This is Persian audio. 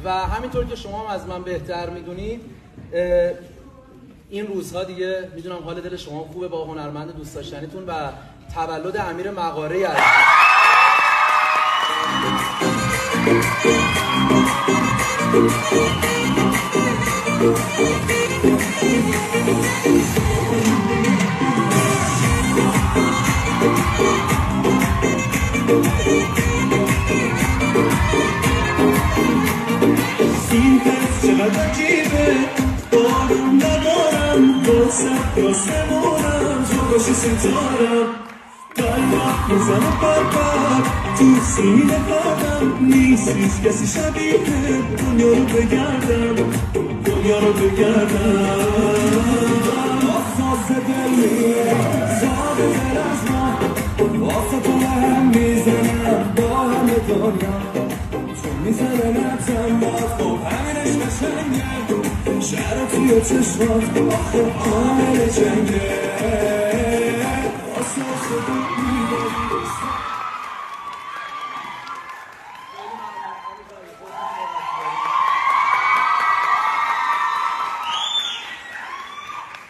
و همینطور که شما هم از من بهتر میدونید این روزها دیگه میدونم حال دل شما خوبه با هنرمند دوست داشتنیتون و تولد امیر مغاره‌ای است. این پس چقدر عجیبه بارم ندارم واسه مونم تو باشی ستارم قلبم میزنه بربر تو سینه کردم نیست هیچ کسی شبیه دنیا رو بگردم احساس دل میره زاده دل از ما واسه تو هم میزنم با همه دنیا میزنه نتم باز خب همینش قشنگه شهر توی چشمات آخه عامل جنگه احساس دل میره